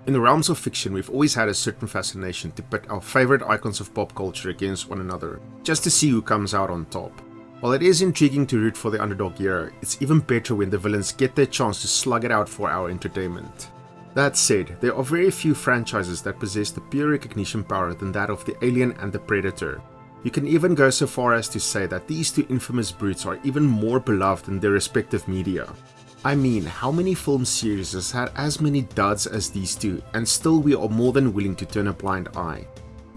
In the realms of fiction, we've always had a certain fascination to pit our favorite icons of pop culture against one another, just to see who comes out on top. While it is intriguing to root for the underdog hero, it's even better when the villains get their chance to slug it out for our entertainment. That said, there are very few franchises that possess the pure recognition power than that of the Alien and the Predator. You can even go so far as to say that these two infamous brutes are even more beloved than their respective media. I mean, how many film series has had as many duds as these two, and still we are more than willing to turn a blind eye?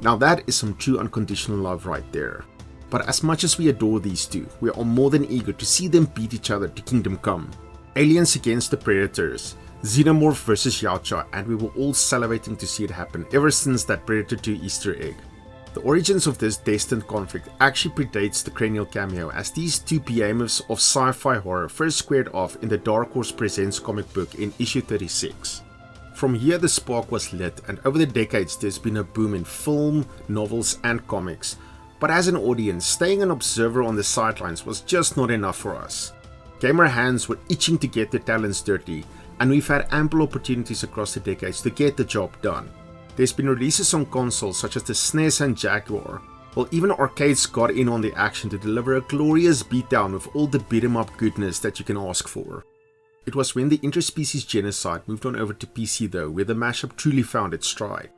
Now that is some true unconditional love right there. But as much as we adore these two, we are more than eager to see them beat each other to kingdom come. Aliens against the Predators, Xenomorph versus Yautja, and we were all salivating to see it happen ever since that Predator 2 Easter egg. The origins of this destined conflict actually predates the Cranial cameo, as these two behemoths of sci-fi horror first squared off in the Dark Horse Presents comic book in issue 36. From here the spark was lit, and over the decades there's been a boom in film, novels and comics. But as an audience, staying an observer on the sidelines was just not enough for us. Gamer hands were itching to get their talents dirty, and we've had ample opportunities across the decades to get the job done. There's been releases on consoles such as the SNES and Jaguar, while even arcades got in on the action to deliver a glorious beatdown with all the beat-em-up goodness that you can ask for. It was when the interspecies genocide moved on over to PC though, where the mashup truly found its stride.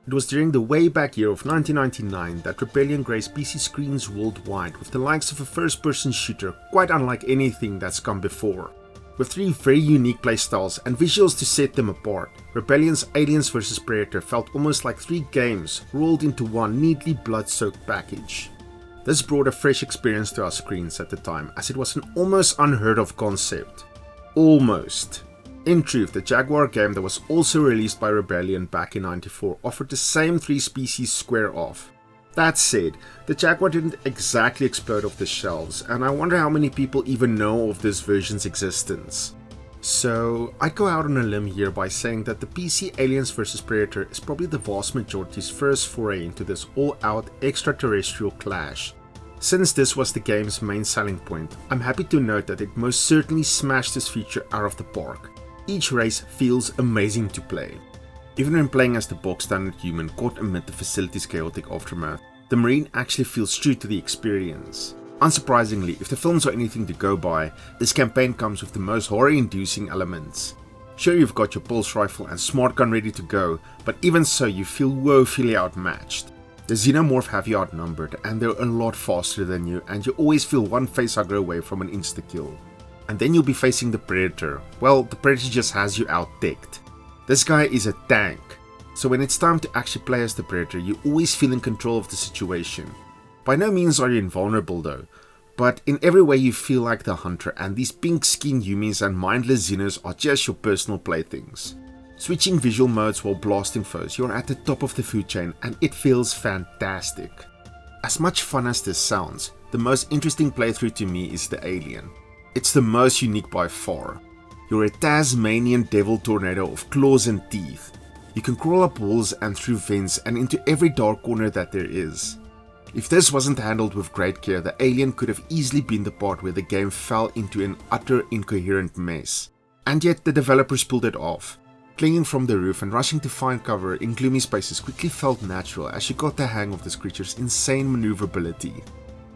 It was during the way back year of 1999 that Rebellion graced PC screens worldwide with the likes of a first-person shooter quite unlike anything that's come before. With three very unique playstyles and visuals to set them apart, Rebellion's Aliens vs Predator felt almost like three games rolled into one neatly blood-soaked package. This brought a fresh experience to our screens at the time, as it was an almost unheard of concept. Almost. In truth, the Jaguar game that was also released by Rebellion back in '94 offered the same three species square off. That said, the Jaguar didn't exactly explode off the shelves, and I wonder how many people even know of this version's existence. So, I'd go out on a limb here by saying that the PC Aliens vs Predator is probably the vast majority's first foray into this all-out extraterrestrial clash. Since this was the game's main selling point, I'm happy to note that it most certainly smashed this feature out of the park. Each race feels amazing to play. Even when playing as the bog standard human caught amid the facility's chaotic aftermath, the Marine actually feels true to the experience. Unsurprisingly, if the films are anything to go by, this campaign comes with the most horror-inducing elements. Sure, you've got your pulse rifle and smart gun ready to go, but even so you feel woefully outmatched. The Xenomorph have you outnumbered, and they're a lot faster than you, and you always feel one facehugger away from an insta-kill. And then you'll be facing the Predator. Well, the Predator just has you out-decked. This guy is a tank, so when it's time to actually play as the Predator, you always feel in control of the situation. By no means are you invulnerable though, but in every way you feel like the hunter, and these pink-skinned humans and mindless Xenos are just your personal playthings. Switching visual modes while blasting foes, you're at the top of the food chain, and it feels fantastic. As much fun as this sounds, the most interesting playthrough to me is the Alien. It's the most unique by far. You're a Tasmanian devil tornado of claws and teeth. You can crawl up walls and through vents and into every dark corner that there is. If this wasn't handled with great care, the Alien could have easily been the part where the game fell into an utter incoherent mess. And yet the developers pulled it off. Clinging from the roof and rushing to find cover in gloomy spaces quickly felt natural as you got the hang of this creature's insane maneuverability.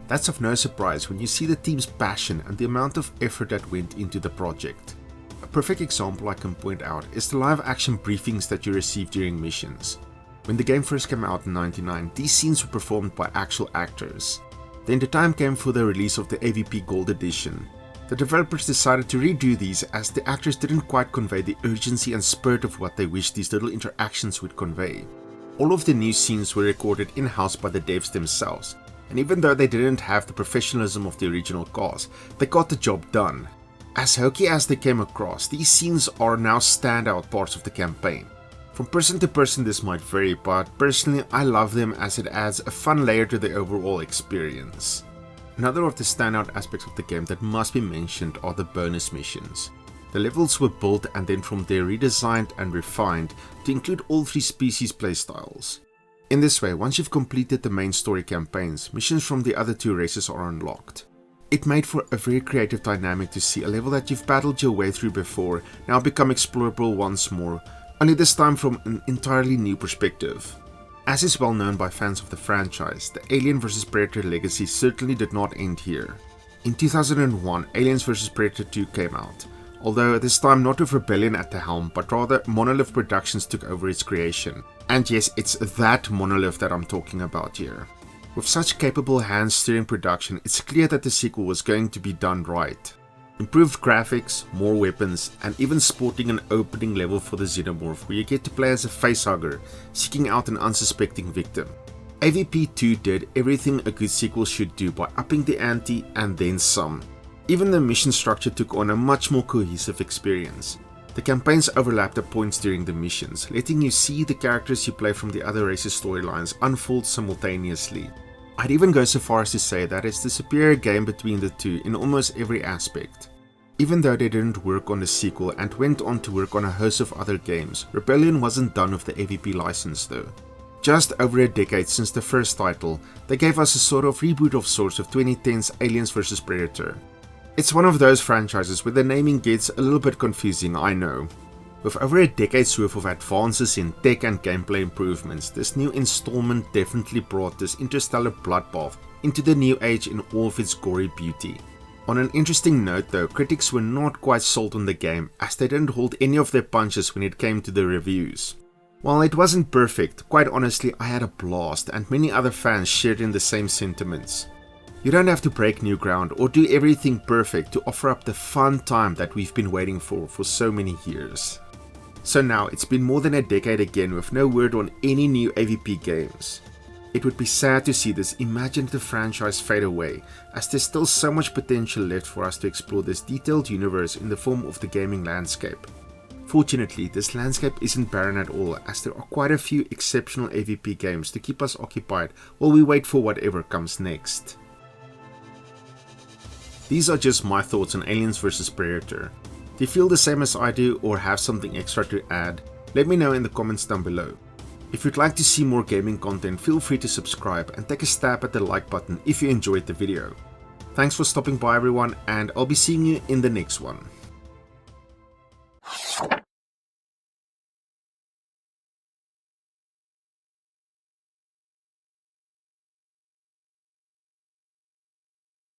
That's of no surprise when you see the team's passion and the amount of effort that went into the project. A perfect example I can point out is the live action briefings that you receive during missions. When the game first came out in '99, these scenes were performed by actual actors. Then the time came for the release of the AVP Gold Edition. The developers decided to redo these as the actors didn't quite convey the urgency and spirit of what they wished these little interactions would convey. All of the new scenes were recorded in-house by the devs themselves, and even though they didn't have the professionalism of the original cast, they got the job done. As hokey as they came across, these scenes are now standout parts of the campaign. From person to person this might vary, but personally I love them as it adds a fun layer to the overall experience. Another of the standout aspects of the game that must be mentioned are the bonus missions. The levels were built and then from there redesigned and refined to include all three species playstyles. In this way, once you've completed the main story campaigns, missions from the other two races are unlocked. It made for a very creative dynamic to see a level that you've battled your way through before now become explorable once more, only this time from an entirely new perspective. As is well known by fans of the franchise, the Alien vs Predator legacy certainly did not end here. In 2001, Aliens vs Predator 2 came out, although this time not with Rebellion at the helm, but rather Monolith Productions took over its creation. And yes, it's that Monolith that I'm talking about here. With such capable hands steering production, it's clear that the sequel was going to be done right. Improved graphics, more weapons, and even sporting an opening level for the Xenomorph where you get to play as a facehugger, seeking out an unsuspecting victim. AVP 2 did everything a good sequel should do by upping the ante and then some. Even the mission structure took on a much more cohesive experience. The campaigns overlapped at points during the missions, letting you see the characters you play from the other races' storylines unfold simultaneously. I'd even go so far as to say that it's the superior game between the two in almost every aspect. Even though they didn't work on the sequel and went on to work on a host of other games, Rebellion wasn't done with the AVP license though. Just over a decade since the first title, they gave us a sort of reboot of sorts with 2010's Aliens vs Predator. It's one of those franchises where the naming gets a little bit confusing, I know. With over a decade's worth of advances in tech and gameplay improvements, this new installment definitely brought this interstellar bloodbath into the new age in all of its gory beauty. On an interesting note though, critics were not quite sold on the game as they didn't hold any of their punches when it came to the reviews. While it wasn't perfect, quite honestly I had a blast and many other fans shared in the same sentiments. You don't have to break new ground or do everything perfect to offer up the fun time that we've been waiting for so many years. So now it's been more than a decade again with no word on any new AVP games. It would be sad to see this imaginative franchise fade away, as there's still so much potential left for us to explore this detailed universe in the form of the gaming landscape. Fortunately, this landscape isn't barren at all, as there are quite a few exceptional AVP games to keep us occupied while we wait for whatever comes next. These are just my thoughts on Aliens vs Predator. Do you feel the same as I do or have something extra to add? Let me know in the comments down below. If you'd like to see more gaming content, feel free to subscribe and take a stab at the like button if you enjoyed the video. Thanks for stopping by everyone, and I'll be seeing you in the next one.